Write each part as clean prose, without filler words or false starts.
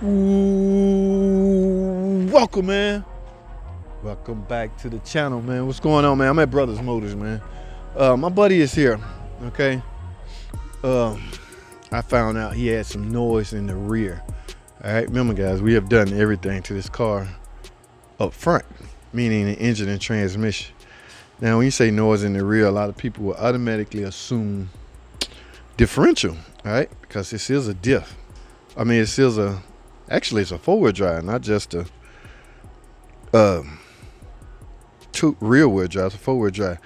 Ooh, welcome, man. Welcome back to the channel, man. What's going on, man? I'm at Brothers Motors, man. My buddy is here, okay? I found out he had some noise in the rear. All right, remember, guys, we have done everything to this car up front, meaning the engine and transmission. Now, when you say noise in the rear, a lot of people will automatically assume differential, all right? Because this is a diff. I mean, it is actually it's a forward drive, not just a rear wheel drive, it's a forward drive.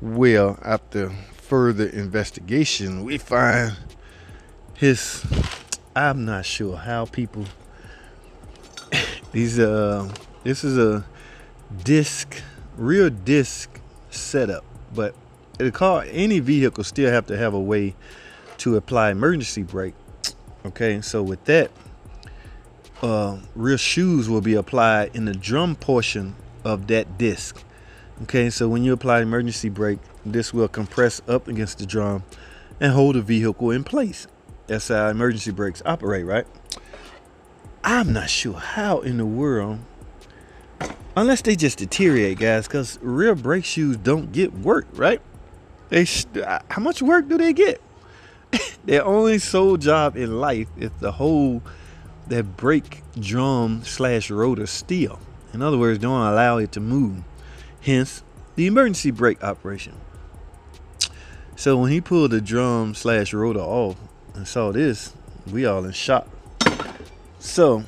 Well, after further investigation, we find I'm not sure how people, this is a rear disc setup, but any vehicle still have to have a way to apply emergency brake. Okay, so with that, rear shoes will be applied in the drum portion of that disc. Okay, so when you apply emergency brake, this will compress up against the drum and hold the vehicle in place. That's how emergency brakes operate, right? I'm not sure how in the world, unless they just deteriorate, guys, because rear brake shoes don't get work, right? How much work do they get? Their only sole job in life is to hold that brake drum / rotor still. In other words, don't allow it to move. Hence, the emergency brake operation. So when he pulled the drum / rotor off and saw this, we all in shock. So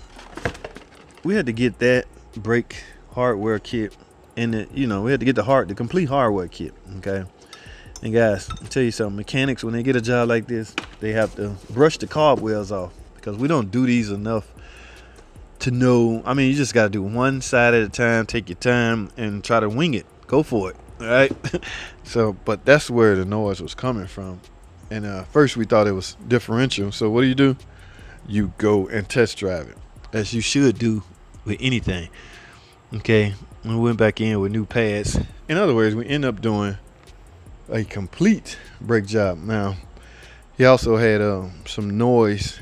we had to get that brake hardware kit, and we had to get the complete hardware kit. Okay. And guys, I'll tell you something, mechanics, when they get a job like this, they have to brush the cobwebs off, because we don't do these enough to know. I mean, you just got to do one side at a time, take your time, and try to wing it. Go for it, all right? So, but that's where the noise was coming from. And first we thought it was differential. So what do? You go and test drive it, as you should do with anything. Okay, we went back in with new pads. In other words, we end up doing a complete brake job. Now, he also had some noise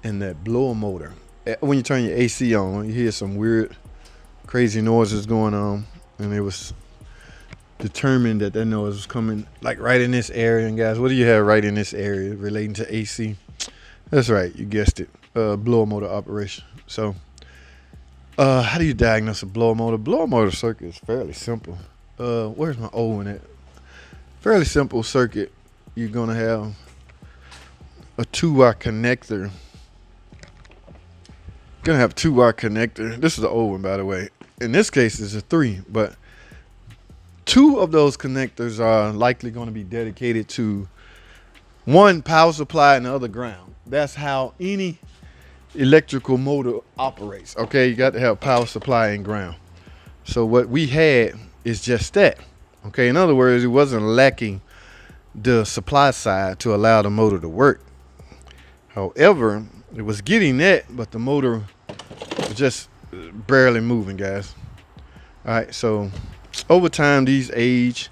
in that blower motor. When you turn your AC on, you hear some weird, crazy noises going on, and it was determined that noise was coming like right in this area. And guys, what do you have right in this area relating to AC? That's right, you guessed it, blower motor operation. So how do you diagnose a blower motor? Blower motor circuit is fairly simple. Where's my old one at? Fairly simple circuit. You're gonna have a 2-wire connector. This is the old one, by the way. In this case, it's a 3, but 2 of those connectors are likely going to be dedicated to one power supply and the other ground. That's how any electrical motor operates. Okay, you got to have power supply and ground. So what we had is just that. Okay, in other words, it wasn't lacking the supply side to allow the motor to work. However, it was getting that, but the motor was just barely moving, guys. All right, so over time, these age,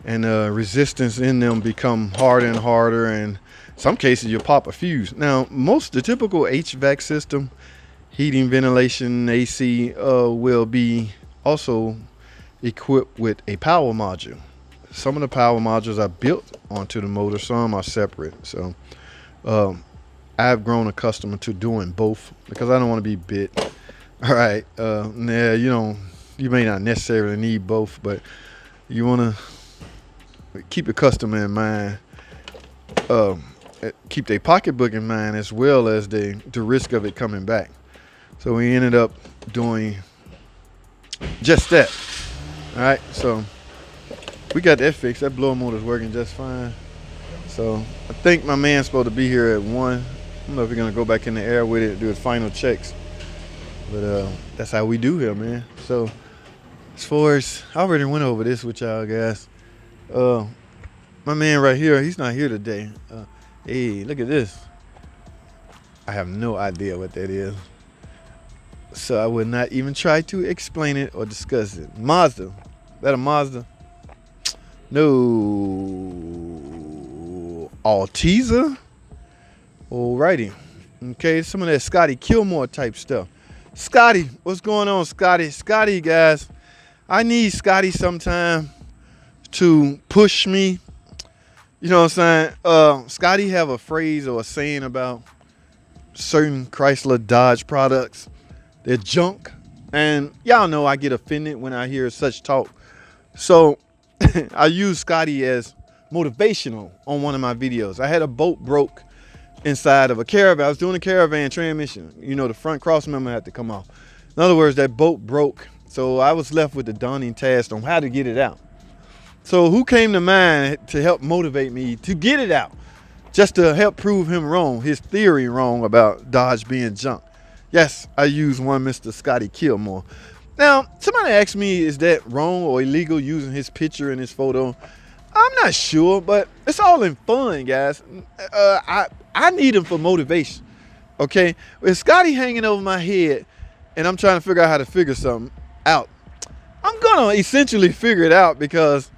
and resistance in them become harder and harder, and in some cases you pop a fuse. Now, the typical HVAC system, heating, ventilation, AC, will be also equipped with a power module. Some of the power modules are built onto the motor, some are separate. So I've grown accustomed to doing both because I don't want to be bit. All right, you may not necessarily need both, but you want to keep your customer in mind, keep their pocketbook in mind, as well as the risk of it coming back. So we ended up doing just that. All right, so we got that fixed. That blower motor is working just fine. So I think my man's supposed to be here at 1. I don't know if we're gonna go back in the air with it and do his final checks, but that's how we do here, man. So as far as, I already went over this with y'all guys. My man right here, he's not here today. Hey, look at this. I have no idea what that is, so I would not even try to explain it or discuss it. Mazda. Is that a Mazda? No. Altiza? Alrighty. Okay, some of that Scotty Kilmore type stuff. Scotty, what's going on, Scotty? Scotty, guys, I need Scotty sometime to push me. You know what I'm saying? Scotty have a phrase or a saying about certain Chrysler Dodge products. They're junk. And y'all know I get offended when I hear such talk. So I use Scotty as motivational on one of my videos. I had a bolt broke inside of a caravan. I was doing a caravan transmission. You know, the front cross member had to come off. In other words, that bolt broke. So I was left with the daunting task on how to get it out. So who came to mind to help motivate me to get it out? Just to help prove him wrong, his theory wrong about Dodge being junk. Yes, I use one Mr. Scotty Kilmore. Now, somebody asked me, is that wrong or illegal using his picture and his photo? I'm not sure, but it's all in fun, guys. I need him for motivation, okay? With Scotty hanging over my head and I'm trying to figure out how to figure something out, I'm gonna essentially figure it out, because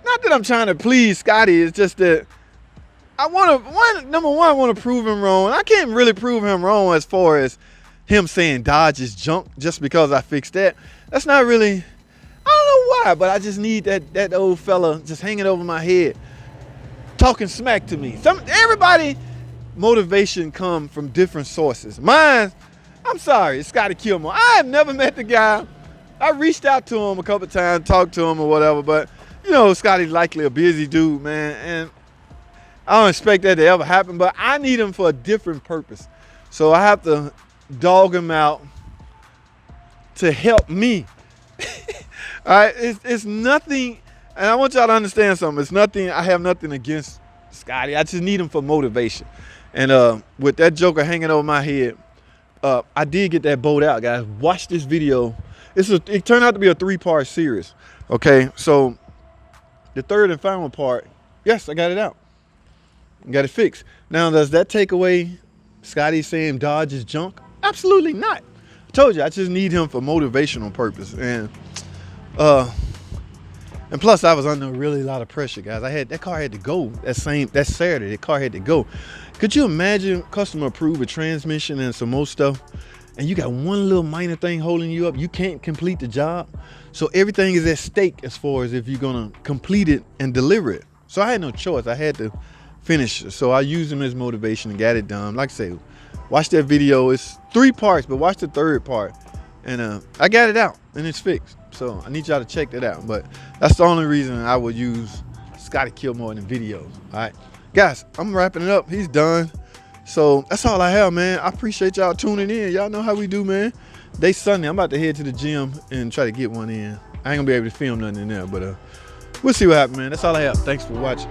not that I'm trying to please Scotty, it's just that I number one, I want to prove him wrong. I can't really prove him wrong as far as him saying Dodge is junk just because I fixed that. That's not really, I don't know why, but I just need that old fella just hanging over my head, talking smack to me. Everybody motivation come from different sources. Mine, I'm sorry, it's Scotty Kilmore. I have never met the guy. I reached out to him a couple times, talked to him or whatever, but you know, Scotty's likely a busy dude, man, and I don't expect that to ever happen, but I need him for a different purpose. So I have to dog him out to help me. All right, it's nothing, and I want y'all to understand something. It's nothing, I have nothing against Scotty. I just need him for motivation. And with that joker hanging over my head, I did get that bolt out, guys. Watch this video. It turned out to be a 3-part series. Okay, so the third and final part, yes, I got it out. Got it fixed. Now, does that take away Scotty saying Dodge is junk? Absolutely not. I told you, I just need him for motivational purpose. And plus, I was under really a lot of pressure, guys. That car had to go. That Saturday, the car had to go. Could you imagine customer approve a transmission and some more stuff, and you got one little minor thing holding you up? You can't complete the job. So everything is at stake as far as if you're gonna complete it and deliver it. So I had no choice. I had to finish. So I used him as motivation and got it done. Like I say, watch that video. It's 3 parts, but watch the third part. And I got it out and it's fixed. So I need y'all to check that out. But that's the only reason I would use Scotty Kilmore in the videos. All right, guys, I'm wrapping it up. He's done. So that's all I have, man. I appreciate y'all tuning in. Y'all know how we do, man. Day Sunday, I'm about to head to the gym and try to get one in. I ain't gonna be able to film nothing in there, but we'll see what happens, man. That's all I have. Thanks for watching.